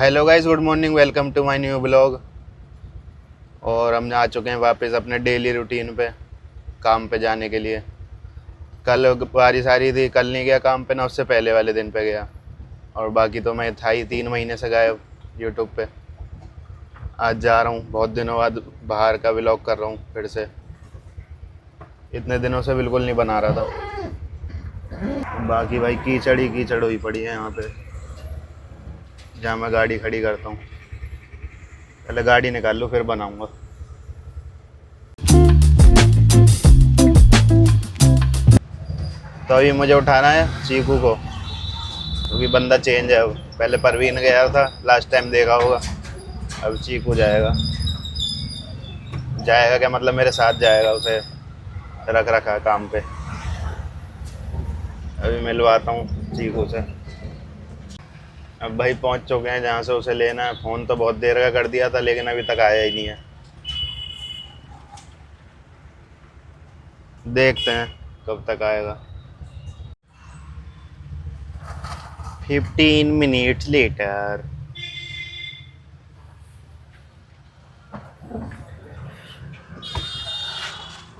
Hello guys, good morning, welcome to my new blog. और हम आ चुके हैं वापस अपने डेली रूटीन पे, काम पे जाने के लिए। कल बारिश आ रही थी, कल नहीं गया काम पे ना, उससे पहले वाले दिन पे गया। और बाकी तो मैं था ही 3 महीने से गायब यूट्यूब पे। आज जा रहा हूँ, बहुत दिनों बाद बाहर का ब्लॉग कर रहा हूँ फिर से। इतने दिनों से बिल्कुल नहीं बना रहा था। बाकी भाई कीचड़ ही कीचड़ हुई पड़ी है यहाँ पे, जहाँ मैं गाड़ी खड़ी करता हूँ। पहले गाड़ी निकाल लूँ फिर बनाऊँगा। तो अभी मुझे उठाना है चीकू को, क्योंकि बंदा चेंज है अब। पहले परवीन गया था, लास्ट टाइम देखा होगा। अब चीकू जाएगा। जाएगा क्या मतलब, मेरे साथ जाएगा, उसे रख रखा है काम पे। अभी मिलवाता हूँ चीकू से। अब भाई पहुँच चुके हैं जहाँ से उसे लेना है। फ़ोन तो बहुत देर का कर दिया था, लेकिन अभी तक आया ही नहीं है। देखते हैं कब तक आएगा। 15 मिनट्स लेटर।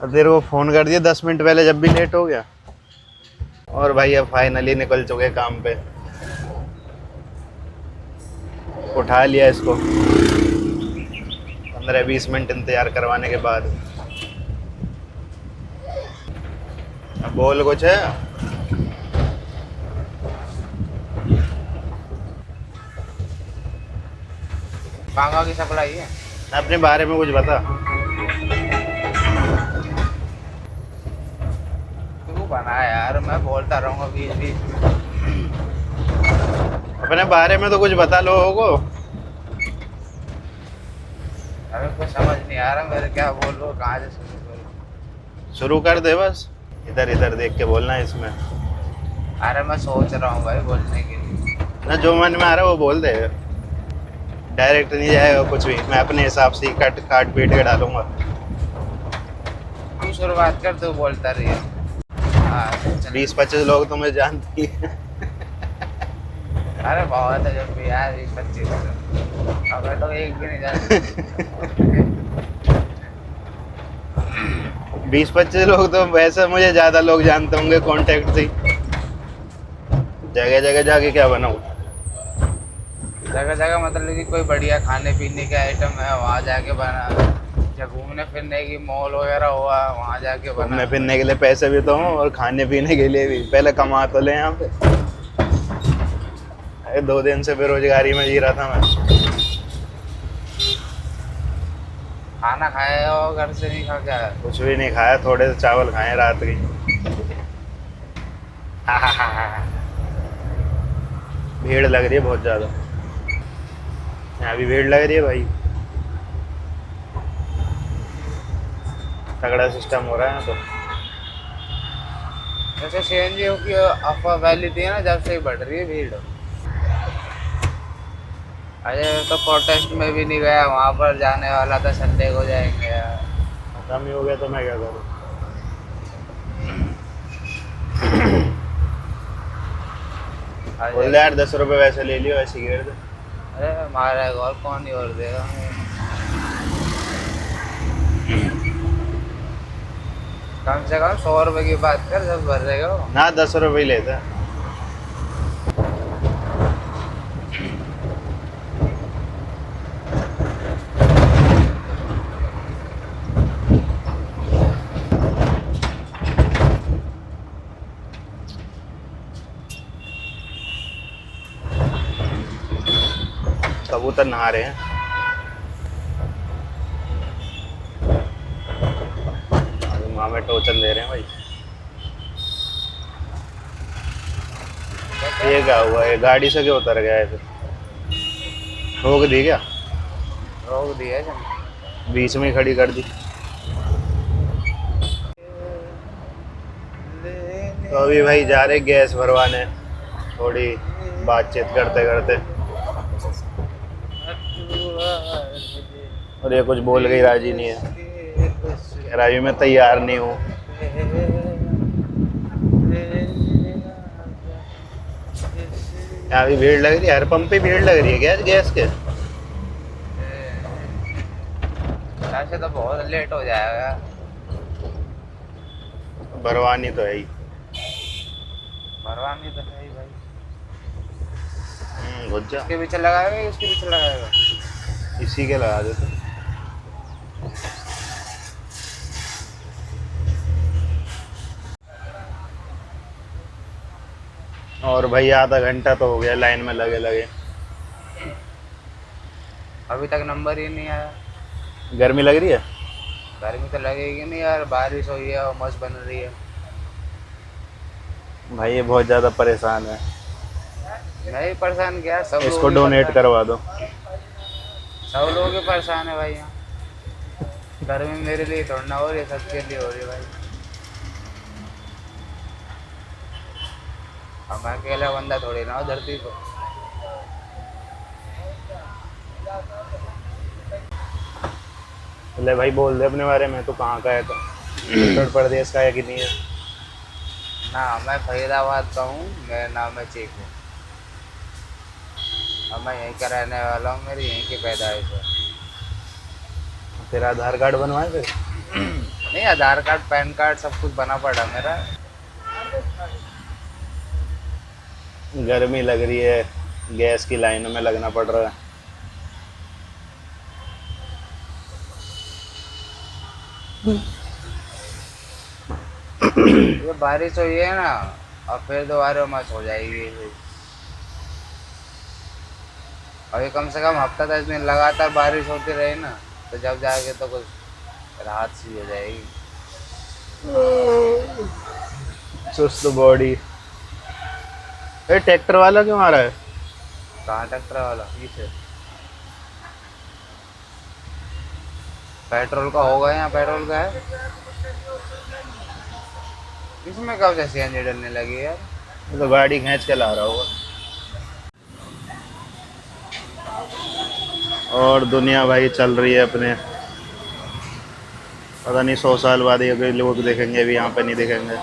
तेरे को फ़ोन कर दिया 10 मिनट पहले, जब भी लेट हो गया। और भाई अब फाइनली निकल चुके काम पे। उठा लिया इसको 15-20 मिनट इंतज़ार करवाने के बाद। अब बोल कुछ है। कहाँ की सप्लाई है? अपने बारे में कुछ बता। तू बना यार, मैं बोलता रहूँगा बीच बीच। अपने बारे में तो कुछ बता लोगों को। अरे कुछ समझ नहीं आ रहा मेरे, क्या बोल रहा हूँ, कहाँ से शुरू करूँ। शुरू कर दे बस, इधर इधर देख के बोलना है इसमें। अरे मैं सोच रहा हूँ भाई बोलने के लिए। ना जो मन में आ रहा है वो बोल दे। डायरेक्ट नहीं जाएगा कुछ भी, मैं अपने हिसाब से ही कट काट पीट के डालूंगा। तू शुरुआत कर, तू बोलता रही है। हाँ चल। 20-25 लोग तो मैं जानती है। अरे बहुत है जब भी यार, 20-25। अब मैं तो एक भी नहीं जानता। 20-25 लोग तो वैसे मुझे ज़्यादा लोग जानते होंगे कांटेक्ट से। जगह जगह जाके क्या बनाऊँ। जगह जगह मतलब कि कोई बढ़िया खाने पीने के आइटम है, वहाँ जाके बना। या घूमने फिरने की मॉल वगैरह हुआ, वहाँ जाके बना। घूमने फिरने के लिए पैसे भी तो हों और खाने पीने के लिए भी। पहले कमा तो ले यहाँ पे। अरे 2 दिन से बेरोजगारी में जी रहा था मैं। खाना खाया हो घर से, नहीं खा के आया? कुछ भी नहीं खाया, थोड़े से चावल खाए रात की। भीड़ लग रही है बहुत ज़्यादा। यहाँ भी भीड़ लग रही है भाई। तगड़ा सिस्टम हो रहा है यहाँ तो। जैसे सीएनजी की अफवाह फैली थी ना, जब से ही बढ़ रही है भीड़। अरे तो प्रोटेस्ट में भी नहीं गया, वहाँ पर जाने वाला था, संडे को जाएंगे यार। खत्म ही हो गया तो मैं क्या करूँ। बोल दे यार, 10 रुपये वैसे ले लियो, ऐसी घेर दे। अरे मारा है और कौन ही और देगा। कम से कम 100 रुपए की बात कर, जब भर रहेगा वो। ना 10 रुपये ही लेता है। कबूतर नहा रहे हैं। माँ में टोचन दे रहे हैं भाई। ये क्या हुआ, ये गाड़ी से क्यों उतर गया है फिर? ठोक दी क्या? रोक दिया है। बीच में ही खड़ी कर दी। तो अभी भाई जा रहे गैस भरवाने, थोड़ी बातचीत करते करते। और ये कुछ बोल के ही राजी नहीं है, कह रहा अभी मैं तैयार नहीं हूँ। यहाँ भी भीड़ लग रही है, हर पंप पे भीड़ लग रही है गैस गैस के। ऐसे तो बहुत लेट हो जाएगा। भरवानी तो है ही। भरवानी तो है ही भाई। घुस जा। इसके पीछे लगाएगा या उसके पीछे लगाएगा? इसी के लगा देते। और भाई आधा घंटा तो हो गया लाइन में लगे लगे। अभी तक नंबर ही नहीं आया। गर्मी लग रही है। गर्मी तो लगेगी नहीं यार, बारिश हुई है और मस्त बन रही है। भाई ये बहुत ज़्यादा परेशान है, नहीं परेशान क्या, सब इसको लोग ही डोनेट परेशान। करवा दो। सब लोग ही परेशान है भाई यहाँ। गर्मी मेरे लिए थोड़ी ना हो रही है, सबके लिए हो रही है भाई। अब मैं अकेला बंदा थोड़ी ना हूँ धरती पे। ले भाई बोल दे अपने बारे में, तो कहाँ का है, तो उत्तर प्रदेश का है कि नहीं है। ना मैं फरीदाबाद का हूँ, मेरा नाम है चीकू। अब मैं यहीं का रहने वाला हूँ, मेरी यहीं की पैदाइश है। तेरा आधार कार्ड बनवाए थे। नहीं, आधार कार्ड पैन कार्ड सब कुछ बना पड़ा मेरा। गर्मी लग रही है, गैस की लाइनों में लगना पड़ रहा है। ये बारिश हुई है ना, और फिर दोबारा मस्त हो जाएगी। अभी कम से कम हफ्ता 10 दिन लगातार बारिश होती रही ना, तो जब जाके तो कुछ राहत सी हो जाएगी। सुस्त बॉडी। ये ट्रैक्टर वाला क्यों आ रहा है। कहाँ ट्रैक्टर वाला? पीछे पेट्रोल का होगा, यहाँ पेट्रोल का है। इसमें कब से सीएनजी डलने लगी यार? ये तो गाड़ी खींच के ला रहा होगा। और दुनिया भाई चल रही है अपने, पता नहीं 100 साल बाद ये लोग देखेंगे भी यहाँ पे नहीं दिखेंगे।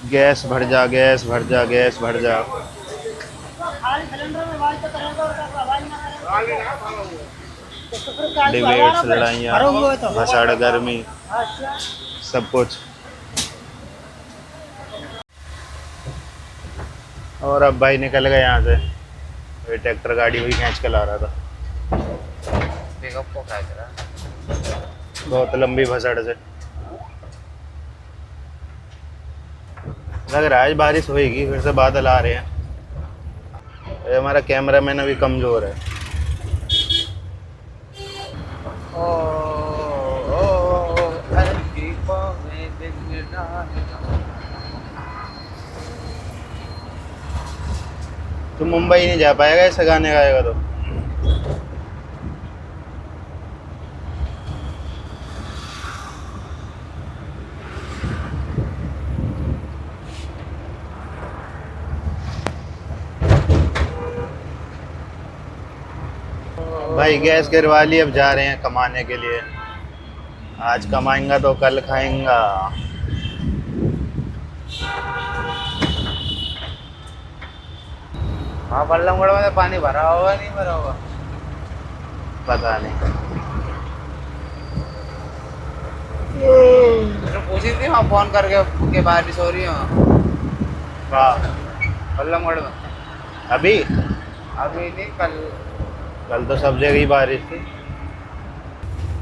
गैस भर जा, गैस भर जा, गैस भर जा। डिबेट्स, लड़ाइयाँ, भसाड़, गर्मी, सब कुछ। और अब भाई निकल गए यहाँ से। ये ट्रैक्टर गाड़ी वही खींच के ला रहा था, पिकअप को खींच रहा है। बहुत लंबी भसड़ से। लग रहा है आज बारिश होएगी, फिर से बादल आ रहे हैं। ये हमारा कैमरामैन अभी कमज़ोर है। ओ, ओ, ओ, अरे दीपों में दिन ना। तू मुंबई नहीं जा पाएगा ऐसे गाने गाएगा तो। भाई गैस गिरवा ली, अब जा रहे हैं कमाने के लिए। आज कमाएंगा तो कल खाएंगा। हाँ, बल्लमगढ़ में तो पानी भरा होगा, नहीं भरा होगा? पता नहीं। तो पूछी थी वहाँ फोन करके कि बारिश हो रही है वाह। बल्लमगढ़ में? अभी अभी नहीं, कल। कल तो सब जगह ही बारिश थी।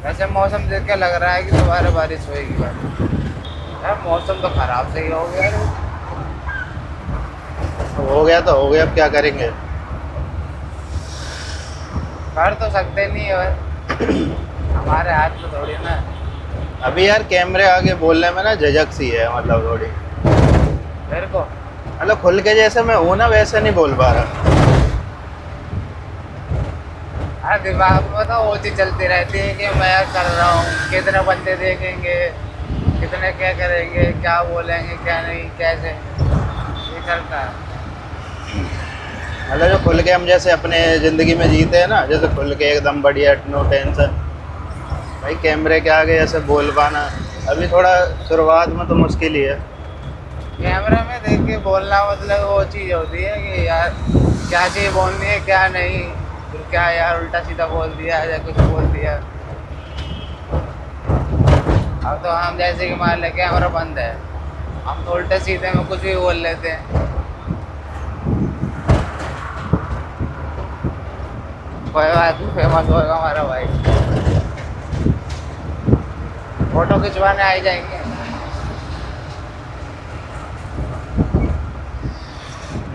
वैसे मौसम देख के लग रहा है कि दोबारा बारिश होएगी भाई। यार मौसम तो खराब से ही हो गया यार। हो गया तो हो गया, अब क्या करेंगे। कर तो सकते नहीं है भाई, हमारे हाथ में थोड़ी ना। अभी यार कैमरे आगे बोलने में ना झिझक सी है, मतलब थोड़ी। मेरे को मतलब खुल के जैसे मैं हूँ ना, वैसे नहीं बोल पा रहा। हाँ, दिमाग में तो वो चीज़ चलती रहती है कि मैं कर रहा हूँ, कितने बंदे देखेंगे, कितने क्या करेंगे, क्या बोलेंगे, क्या नहीं, कैसे, ये चलता है। मतलब जो खुल के हम जैसे अपने ज़िंदगी में जीते हैं ना, जैसे खुल के एकदम बढ़िया, नो टेंशन। भाई कैमरे के आगे ऐसे बोल पाना अभी थोड़ा शुरुआत में तो मुश्किल ही है। कैमरा में देख के बोलना मतलब वो चीज़ होती है कि यार क्या चीज़ बोलनी है क्या नहीं, फिर क्या यार उल्टा सीधा बोल दिया या कुछ बोल दिया। अब तो हम जैसे कि मान लें कैमरा बंद है, हम तो उल्टे सीधे में कुछ भी बोल लेते हैं। कोई बात नहीं, फेमस होगा हमारा भाई, फोटो खिंचवाने आ ही जाएंगे।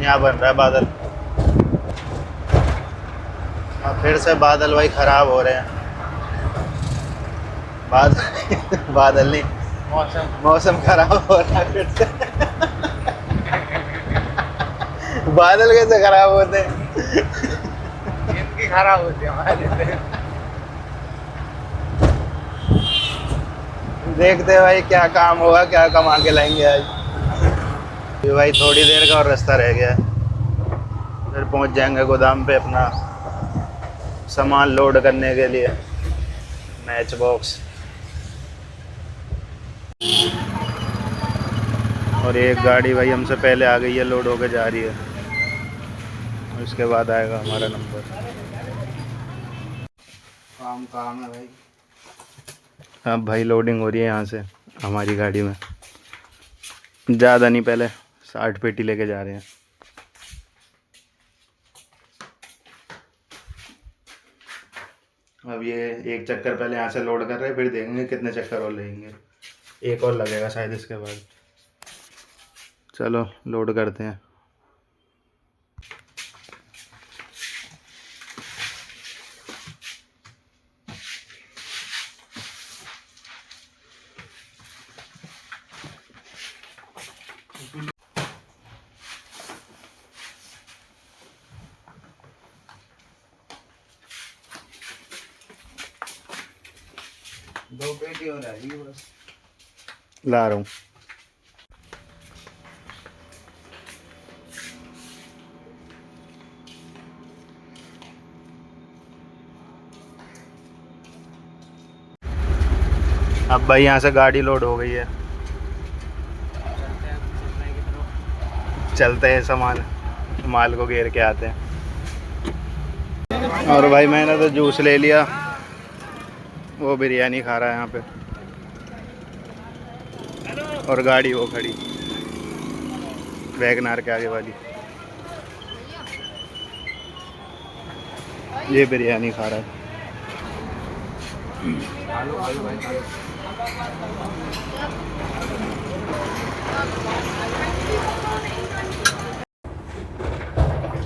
यहाँ बन रहा है बादल, और फिर से बादल भाई खराब हो रहे हैं। बादल बादल नहीं, मौसम खराब हो रहा है फिर से। बादल कैसे खराब होते हैं? जिंदगी खराब होती है हमारी से। देखते हैं भाई क्या काम होगा, क्या कमा के लाएंगे आज। ये भाई थोड़ी देर का और रास्ता रह गया है, फिर पहुंच जाएंगे गोदाम पे अपना सामान लोड करने के लिए, मैच बॉक्स। और एक गाड़ी भाई हमसे पहले आ गई है, लोड होके जा रही है, उसके बाद आएगा हमारा नंबर। काम है भाई। अब भाई लोडिंग हो रही है यहाँ से हमारी गाड़ी में, ज़्यादा नहीं, पहले 60 पेटी लेके जा रहे हैं। अब ये एक चक्कर पहले यहाँ से लोड कर रहे हैं, फिर देखेंगे कितने चक्कर और लगेंगे। एक और लगेगा शायद इसके बाद। चलो लोड करते हैं। दो पेटी हो रही है बस, ला रहा हूँ। अब भाई यहाँ से गाड़ी लोड हो गई है, चलते हैं सामान माल को घेर के आते हैं। और भाई मैंने तो जूस ले लिया, वो बिरयानी खा रहा है यहाँ पे, और गाड़ी वो खड़ी वैगनार के आगे वाली, ये बिरयानी खा रहा है।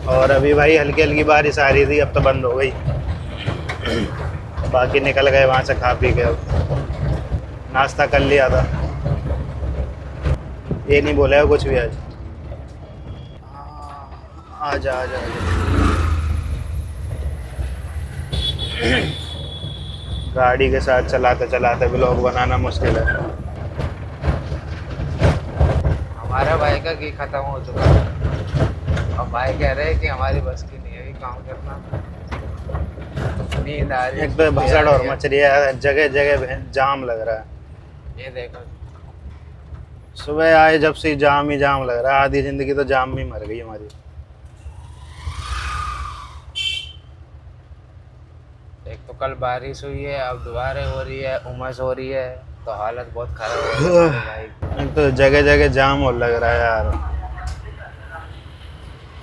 और अभी भाई हल्की हल्की बारिश आ रही थी, अब तो बंद हो गई। बाकी निकल गए वहाँ से खा पी के, अब नाश्ता कर लिया था। ये नहीं बोला है कुछ भी आज। आजा आजा गाड़ी के साथ चलाते चलाते ब्लॉग बनाना मुश्किल है। हमारा भाई का घी खत्म हो चुका है, अब भाई कह रहे हैं कि हमारी बस की नहीं है ये काम करना। नींद आ रही है, एक तो भसड़ और मच रही है, जगह जगह जाम लग रहा है। ये देखो सुबह आए जब से जाम ही जाम लग रहा है, आधी जिंदगी तो जाम में मर गई हमारी। एक तो कल बारिश हुई है, अब दोबारा हो रही है, उमस हो रही है, तो हालत बहुत खराब हो रही है भाई। एक तो जगह जगह जाम और लग रहा है यार,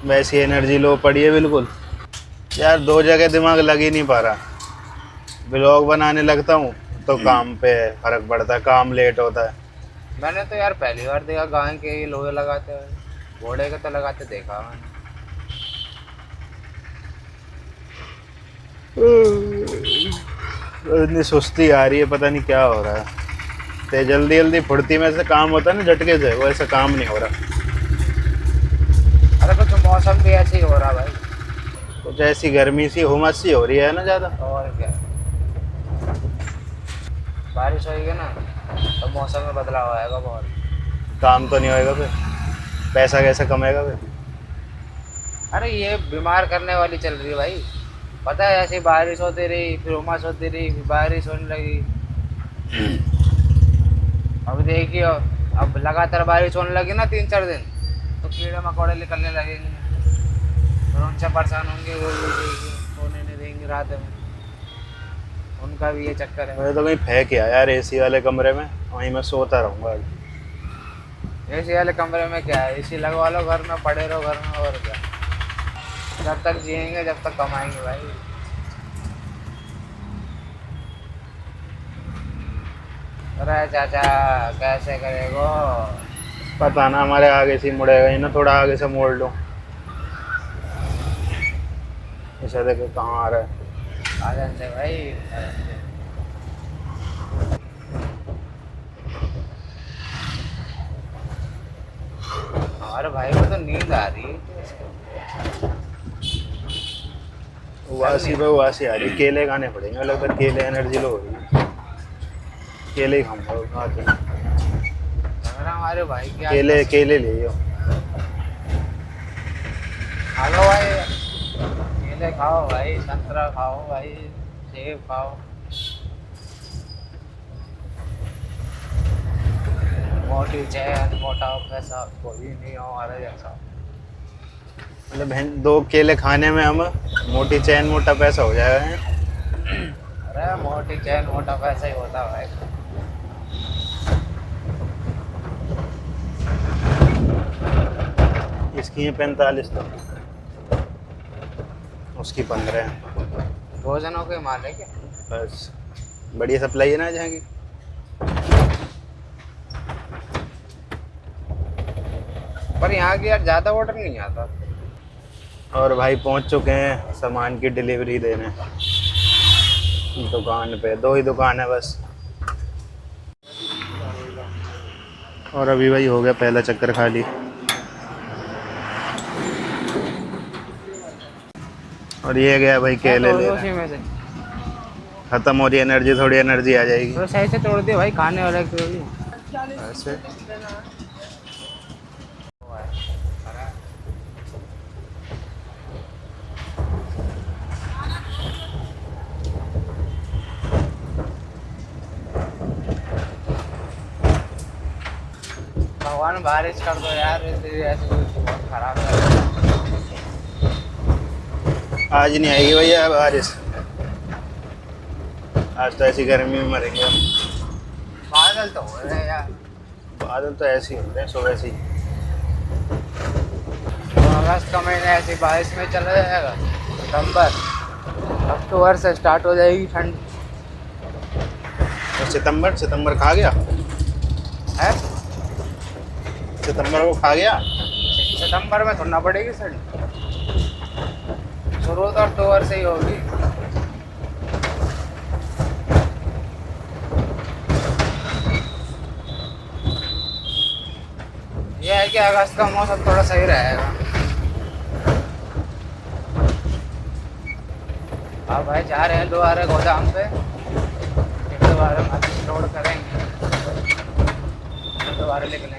वैसी एनर्जी लो पड़ी है बिल्कुल यार। दो जगह दिमाग लग ही नहीं पा रहा। ब्लॉग बनाने लगता हूँ तो काम पे फर्क पड़ता है, काम लेट होता है। मैंने तो यार पहली बार देखा गाय के ये लोहे लगाते हैं, घोड़े के तो लगाते देखा मैंने। इतनी सुस्ती आ रही है, पता नहीं क्या हो रहा है। तो जल्दी जल्दी फुर्ती में से काम होता है ना, झटके से, वैसे काम नहीं हो रहा। अरे कुछ मौसम भी ऐसे ही हो रहा भाई, कुछ ऐसी गर्मी सी हुमस सी हो रही है ना ज़्यादा। और क्या। बारिश होगी ना तो मौसम में बदलाव आएगा बहुत। काम तो नहीं होएगा फिर, पैसा कैसे कमाएगा फिर। अरे ये बीमार करने वाली चल रही है भाई, पता है ऐसी बारिश होती रही, फिर उमस होती रही, फिर बारिश होने लगी। अभी देखिए अब लगातार बारिश होने लगी ना 3-4 दिन, तो कीड़े मकोड़े निकलने लगेंगे, और उनसे परेशान होंगे, वो भी देंगे, सोने नहीं देंगे रात में, उनका भी ये चक्कर है। मैं तो कहीं फेंक आया यार एसी वाले कमरे में, वहीं मैं सोता रहूंगा आज। एसी वाले कमरे में क्या है, एसी लगवा लो घर में, पड़े रहो घर में, और क्या। जब तक जिएंगे जब तक कमाएंगे भाई। अरे चाचा कैसे करेगो। पता ना हमारे आगे से ही मुड़ेगा ही ना, थोड़ा आगे से मोड़ लो। ऐसा देखो कहाँ आ रहा है। आ जाते भाई, आ जाते। हमारे भाई को तो नींद आ रही है। उबासी पे उबासी आ रही, केले खाने पड़ेंगे लगता है, केले एनर्जी लो होगी। केले ही खाऊंगा आके। हमारे भाई की आज केले केले ले लो। खा लो भाई, केले खाओ भाई, संतरा खाओ भाई, सेब खाओ। मोटी चैन मोटा पैसा कोई नहीं हो हमारे जैसा। मतलब बहन 2 केले खाने में हम मोटी चैन मोटा पैसा हो जाएगा। अरे मोटी चैन मोटा पैसा ही होता है भाई। इसकी है 45 तो, उसकी 15 है। भोजनों के माल है क्या। बस बढ़िया सप्लाई है ना जहाँ की। पर यहाँ की यार ज़्यादा ऑर्डर नहीं आता। और भाई पहुँच चुके हैं सामान की डिलीवरी देने दुकान पे। 2 ही दुकान है बस। और अभी भाई हो गया पहला चक्कर खाली। और ये गया भाई केले ले उसी में से खत्म हो रही एनर्जी, थोड़ी एनर्जी आ जाएगी तो सही से तोड़ दिए भाई, खाने वाले के लिए। ऐसे। भगवान बारिश कर दो यार, ऐसे बहुत खराब है। आज नहीं आएगी भैया बारिश, आज तो ऐसी गर्मी में मरेंगे हम। बादल तो हो रहे हैं यार। बादल तो ऐसे ही होते हैं सुबह से ही। तो अगस्त का महीना ऐसी बारिश में चला जाएगा। सितंबर अक्टूबर से स्टार्ट हो जाएगी ठंड। और सितंबर खा गया, है सितंबर को खा गया। सितंबर में थोड़ा पड़ेगी ठंड, शुरू तो अक्टूबर से ही होगी। ये है कि अगस्त का मौसम थोड़ा सही रहेगा। अब भाई जा रहे हैं दोबारा गोदाम पे, दोबारा माचिस लोड करेंगे, दोबारा निकलेंगे।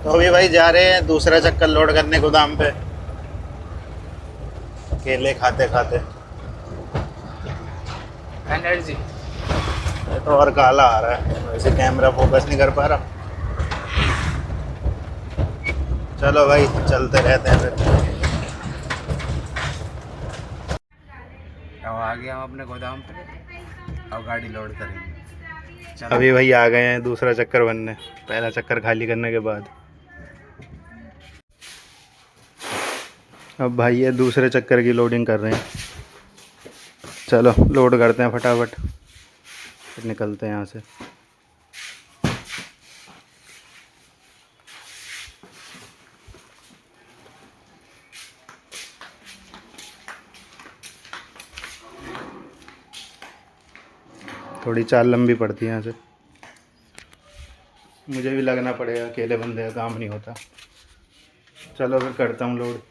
तो अभी भाई जा रहे हैं दूसरा चक्कर लोड करने गोदाम पे, केले खाते खाते। एनर्जी ये तो और काला आ रहा है, वैसे कैमरा फोकस नहीं कर पा रहा। चलो भाई चलते रहते हैं फिर। अब आ गए हम अपने गोदाम पे, अब गाड़ी लोड करेंगे। चलो। अभी भाई आ गए हैं दूसरा चक्कर बनने, पहला चक्कर खाली करने के बाद। अब भाई ये दूसरे चक्कर की लोडिंग कर रहे हैं। चलो लोड करते हैं फटाफट, फिर निकलते हैं यहाँ से। थोड़ी चाल लंबी पड़ती है यहाँ से, मुझे भी लगना पड़ेगा, अकेले बंदे का काम नहीं होता। चलो फिर करता हूँ लोड।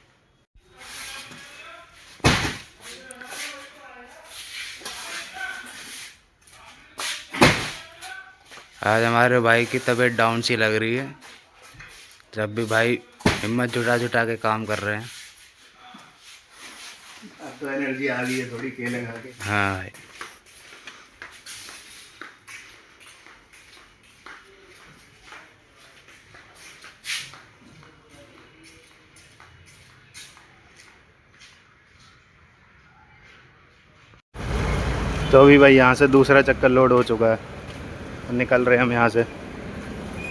आज हमारे भाई की तबीयत डाउन सी लग रही है, जब भी भाई हिम्मत जुटा के काम कर रहे हैं। अब तो एनर्जी आ गई है थोड़ी केले खा के। हाँ भाई, तो अभी भाई यहाँ से दूसरा चक्कर लोड हो चुका है, निकल रहे हैं हम यहाँ से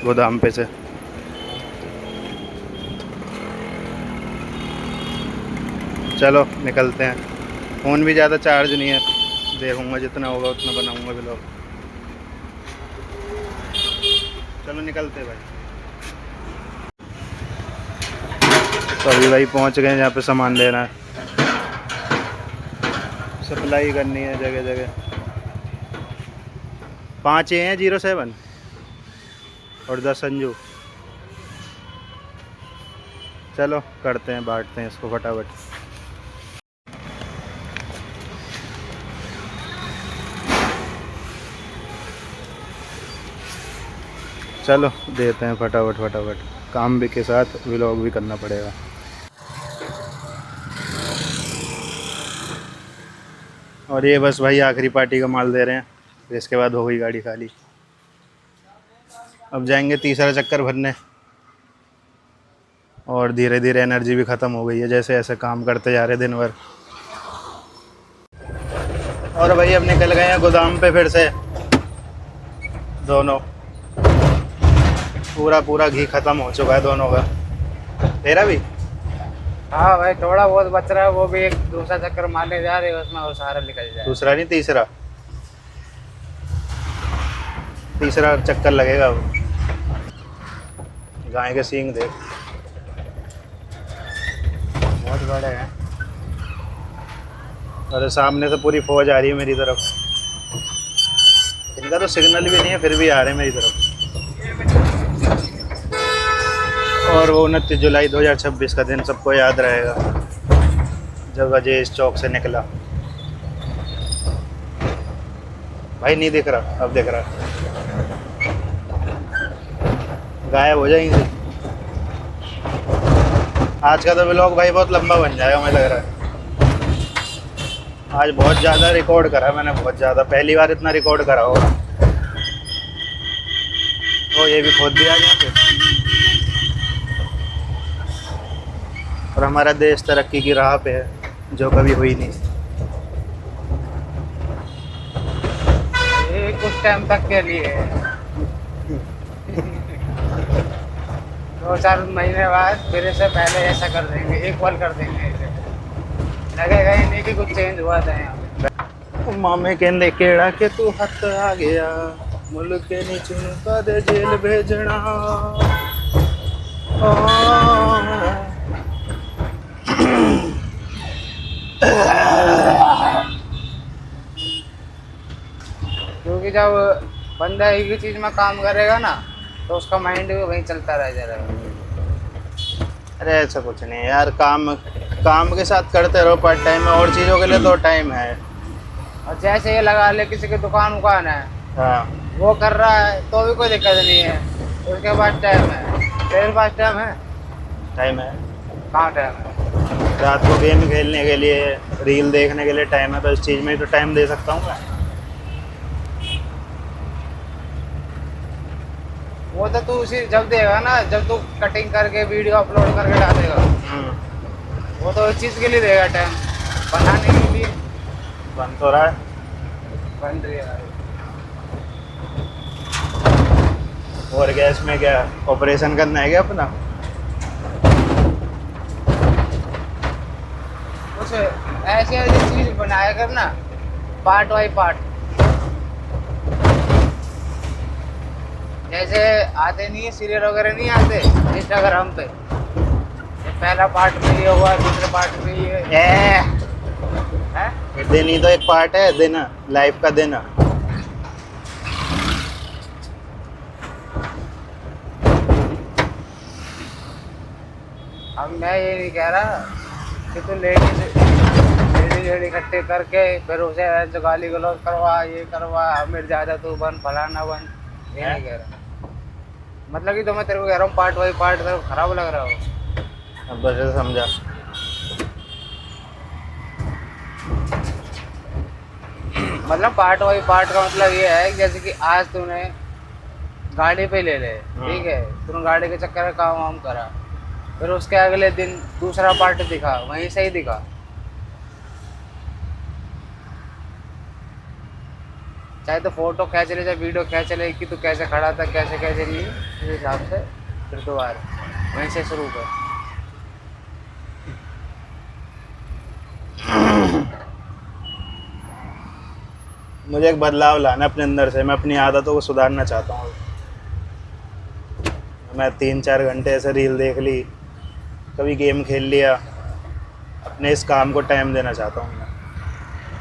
गोदाम पे से। चलो निकलते हैं। फ़ोन भी ज़्यादा चार्ज नहीं है, देखूँगा जितना होगा उतना बनाऊँगा व्लॉग। चलो निकलते हैं भाई। तो अभी भाई पहुँच गए जहाँ पे सामान लेना है, सप्लाई करनी है जगह जगह। 5 ये हैं 07 और 10 संजू। चलो करते हैं, बांटते हैं इसको फटाफट। चलो देते हैं फटाफट फटाफट, काम भी के साथ व्लॉग भी करना पड़ेगा। और ये बस भाई आखिरी पार्टी का माल दे रहे हैं, फिर इसके बाद हो गई गाड़ी खाली। अब जाएंगे तीसरा चक्कर भरने, और धीरे धीरे एनर्जी भी ख़त्म हो गई है जैसे ऐसे काम करते जा रहे दिन भर। और भाई अब निकल गए हैं गोदाम पे फिर से दोनों। पूरा पूरा घी ख़त्म हो चुका है दोनों का। तेरा भी? हाँ भाई थोड़ा बहुत बच रहा है, वो भी एक दूसरा चक्कर मारने जा रहे हैं, उसमें वो सारा निकल जाए। दूसरा नहीं तीसरा, तीसरा चक्कर लगेगा। वो गाय के सींग देख, बहुत बड़े हैं। अरे सामने से पूरी फौज आ रही है मेरी तरफ। इनका तो सिग्नल भी नहीं है फिर भी आ रहे हैं मेरी तरफ। और वो 29 जुलाई 2026 का दिन सबको याद रहेगा जब अजय इस चौक से निकला। भाई नहीं दिख रहा, अब दिख रहा। गायब हो जाएंगे। आज का तो व्लॉग भाई बहुत लंबा बन जाएगा मुझे लग रहा है। आज बहुत ज़्यादा रिकॉर्ड करा मैंने, बहुत ज़्यादा, पहली बार इतना रिकॉर्ड करा होगा। तो ये भी खोद दिया गया फिर। और हमारा देश तरक्की की राह पे है, जो कभी हुई नहीं। ये कुछ टाइम तक के लिए है। 2-4 महीने बाद फिर से पहले ऐसा कर देंगे, एक कॉल कर देंगे ऐसे। लगेगा ही नहीं कि कुछ चेंज हुआ था यहाँ पे। मामे कहते केड़ा के तू हथ आ गया, मुल्क के नीचे का दे जेल भेजना। क्योंकि जब बंदा एक ही चीज में काम करेगा ना तो उसका माइंड भी वहीं चलता रह जाएगा। अरे ऐसा कुछ नहीं है यार, काम काम के साथ करते रहो पार्ट टाइम में, और चीज़ों के लिए तो टाइम है। और जैसे ये लगा ले किसी की दुकान उकान है, हाँ वो कर रहा है तो भी कोई दिक्कत नहीं है, उसके पास टाइम है। तेरे पास टाइम है? टाइम है। कहाँ टाइम है? रात को गेम खेलने के लिए, रील देखने के लिए टाइम है, तो इस चीज़ में ही तो टाइम दे सकता हूँ मैं। वो तो तू उसी जब देगा ना, जब तू कटिंग करके वीडियो अपलोड करके डालेगा, वो तो इस चीज़ के लिए देगा टाइम, बनाने के लिए। बन तो रहा है। बन रही है। और गैस में क्या ऑपरेशन करना है क्या अपना? कुछ ऐसी ऐसी चीज़ बनाया करना, पार्ट बाई पार्ट। जैसे आते नहीं है सीरियल वगैरह, नहीं आते इंस्टाग्राम पे, ये पहला पार्ट में ये हुआ, दूसरे पार्ट में ये है। दिन ही तो एक पार्ट है, दिन लाइफ का दिन। अब मैं ये नहीं कह रहा कि तू लेडीज इकट्ठे करके फिर उसे ऐसे गाली गलौज करवा, ये करवा, अमीर ज़्यादा तू बन, फलाना बन, ये नहीं कह रहा। मतलब कि तो मैं तेरे को कह रहा हूँ पार्ट बाई पार्ट तेरे को खराब लग रहा हो। अब बस ऐसे समझा। मतलब पार्ट बाई पार्ट का मतलब ये है कि जैसे कि आज तूने गाड़ी पे ले ले, ठीक है, तूने गाड़ी के चक्कर में काम वाम करा, फिर उसके अगले दिन दूसरा पार्ट दिखा, वहीं से ही दिखा। चाहे तो फोटो खींच ले, चाहे वीडियो खींच ले कि तू कैसे खड़ा था, कैसे कैसे नहीं, इस हिसाब से फिर दोबारा वहीं से शुरू कर। मुझे एक बदलाव लाना अपने अंदर से, मैं अपनी आदतों को सुधारना चाहता हूँ। मैं 3-4 घंटे ऐसे रील देख ली, कभी गेम खेल लिया, अपने इस काम को टाइम देना चाहता हूँ मैं।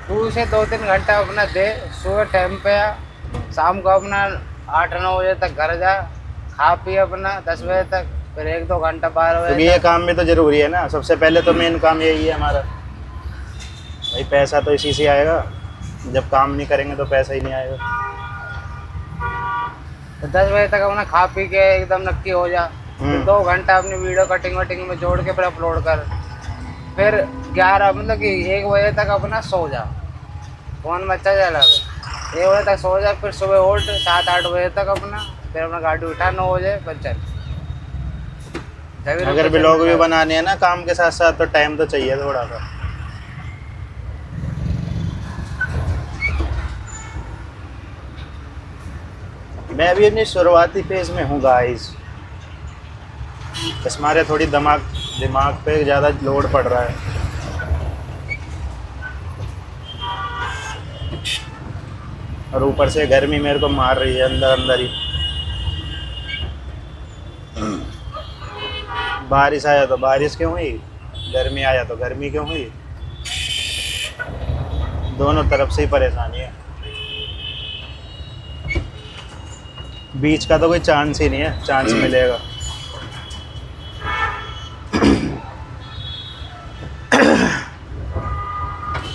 तू उसे 2-3 घंटा अपना दे, सुबह टाइम पे आ, शाम को अपना 8-9 बजे तक घर जा, खा पी अपना 10 बजे तक, फिर 1-2 घंटा 12 क्योंकि बजे ये तक। काम भी तो ज़रूरी है ना, सबसे पहले तो मेन काम यही है हमारा भाई। पैसा तो इसी से आएगा, जब काम नहीं करेंगे तो पैसा ही नहीं आएगा। तो 10 बजे तक अपना खा पी के एकदम नक्की हो जा, फिर 2 घंटा अपनी वीडियो कटिंग वटिंग में जोड़ के फिर अपलोड कर, फिर 11 मतलब कि 1 बजे तक अपना सो जा, फोन में अच्छा चला, 1 बजे तक सो जा, फिर सुबह उठ 7-8 बजे तक अपना, फिर अपना गाड़ी उठा 9 बजे पर चल। अगर ब्लॉग भी बनाने हैं ना काम के साथ साथ, तो टाइम तो चाहिए थोड़ा सा। मैं अभी अपनी शुरुआती फेज में हूँ गाइस, बस हमारे थोड़ी दिमाग पे ज़्यादा लोड पड़ रहा है। और ऊपर से गर्मी मेरे को मार रही है अंदर अंदर ही। बारिश आया तो बारिश क्यों हुई, गर्मी आया तो गर्मी क्यों हुई, दोनों तरफ से ही परेशानी है। बीच का तो कोई चांस ही नहीं है, चांस मिलेगा।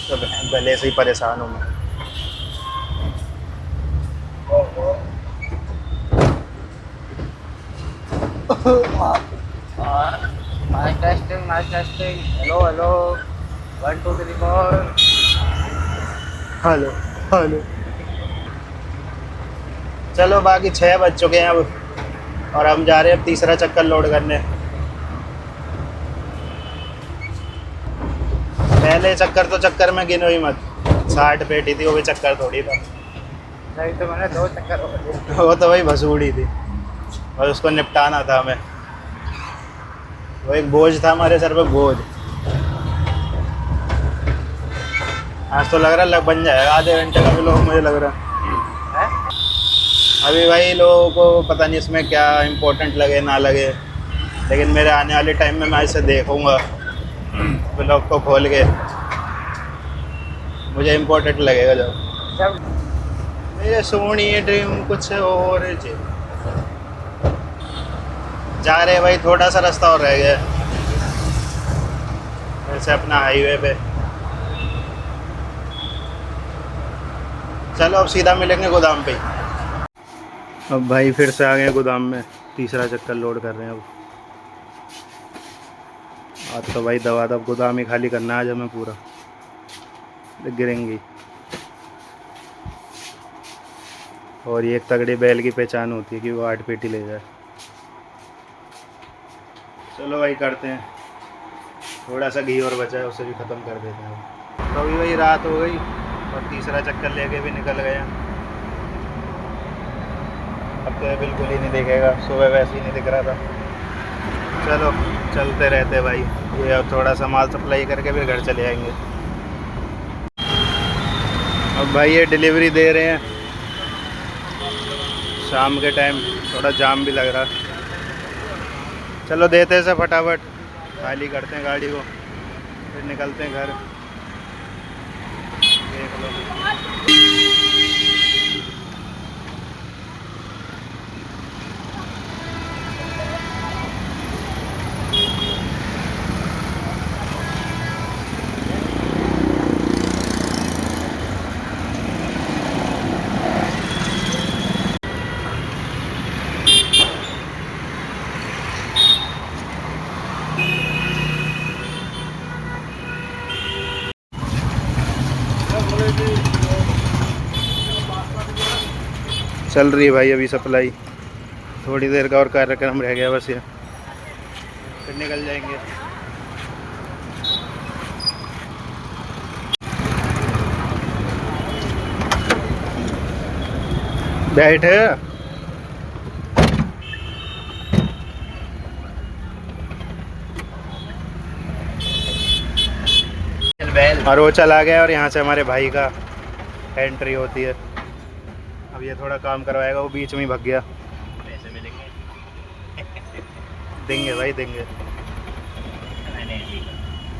तो गले से ही परेशान हूँ मैं। Mic testing, hello hello, 1 2 3 4। Hello hello. चलो बाकी 6 बज चुके हैं अब, और हम जा रहे हैं अब तीसरा चक्कर लोड करने। पहले चक्कर तो चक्कर में गिनो ही मत, 60 पेटी थी, वो भी चक्कर थोड़ी था। नहीं तो मैंने 2 चक्कर हो गए। वो तो वही भसूड़ी थी और उसको निपटाना था हमें। वो एक बोझ था हमारे सर पे, बोझ। आज तो लग रहा है बन जाएगा आधे घंटे का भी लोग, मुझे लग रहा है। अभी भाई लोगों को पता नहीं इसमें क्या इम्पोर्टेंट लगे ना लगे, लेकिन मेरे आने वाले टाइम में मैं इसे देखूंगा ब्लॉग को खोल के, मुझे इम्पोर्टेंट लगेगा जब मेरे सोनी ड्रीम कुछ और जी। जा रहे भाई, थोड़ा सा रास्ता और रह गया वैसे अपना हाईवे पे। चलो अब सीधा मिलेंगे गोदाम पे। अब भाई फिर से आ गए गोदाम में, तीसरा चक्कर लोड कर रहे हैं अब। आज तो भाई दवा दब गोदाम ही खाली करना है आज हमें पूरा, गिरेंगी। और ये एक तगड़े बैल की पहचान होती है कि वो 8 पेटी ले जाए। चलो भाई करते हैं, थोड़ा सा घी और बचा है उसे भी ख़त्म कर देते हैं। तो अभी भाई रात हो गई और तीसरा चक्कर लेके भी निकल गए। अब तो बिल्कुल ही नहीं दिखेगा, सुबह वैसे ही नहीं दिख रहा था। चलो चलते रहते भाई, ये अब थोड़ा सा माल सप्लाई करके फिर घर चले आएंगे। अब भाई ये डिलीवरी दे रहे हैं शाम के टाइम, थोड़ा जाम भी लग रहा। चलो देते हैं सब फटाफट, खाली करते हैं गाड़ी को, फिर निकलते हैं घर। देख लो चल रही है भाई अभी सप्लाई, थोड़ी देर का और कार्यक्रम रह गया बस, ये फिर निकल जाएंगे। बैठ। और वो चला गया और यहाँ से हमारे भाई का एंट्री होती है। अब ये थोड़ा काम करवाएगा, वो बीच में ही भाग गया। पैसे मिलेंगे। देंगे भाई देंगे।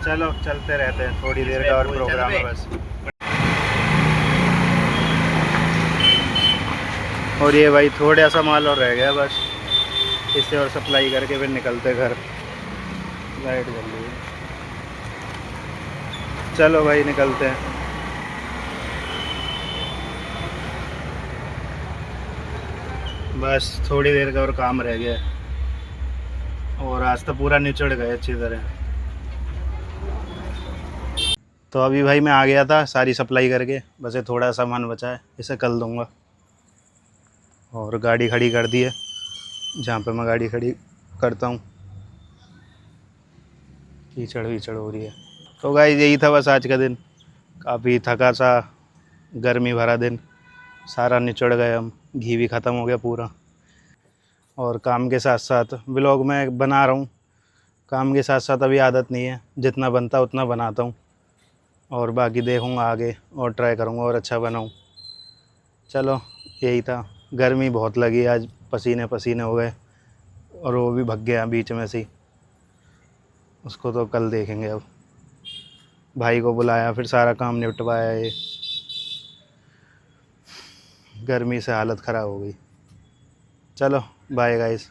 चलो चलते रहते हैं, थोड़ी देर का और प्रोग्राम है बस। और ये भाई थोड़ा सा माल और रह गया बस, इससे और सप्लाई करके फिर निकलते घर। लाइट जल रही है। चलो भाई निकलते हैं। बस थोड़ी देर का और काम रह गया है और आज तो पूरा निचड़ गए अच्छी तरह। तो अभी भाई मैं आ गया था सारी सप्लाई करके, बस ये थोड़ा सामान बचा है, इसे कल दूंगा। और गाड़ी खड़ी कर दी है जहाँ पे मैं गाड़ी खड़ी करता हूँ। कीचड़ वीचड़ हो रही है। तो गाइस यही था बस आज का दिन, काफ़ी थका सा, गर्मी भरा दिन, सारा निचड़ गए हम, घी भी ख़त्म हो गया पूरा। और काम के साथ साथ व्लॉग मैं बना रहा हूँ, काम के साथ साथ अभी आदत नहीं है, जितना बनता उतना बनाता हूँ और बाकी देखूँगा आगे और ट्राई करूँगा और अच्छा बनाऊँ। चलो यही था, गर्मी बहुत लगी आज, पसीने पसीने हो गए और वो भी भग गया बीच में से ही। उसको तो कल देखेंगे। अब भाई को बुलाया, फिर सारा काम निपटवाया, ये गर्मी से हालत ख़राब हो गई। चलो बाय गाइस।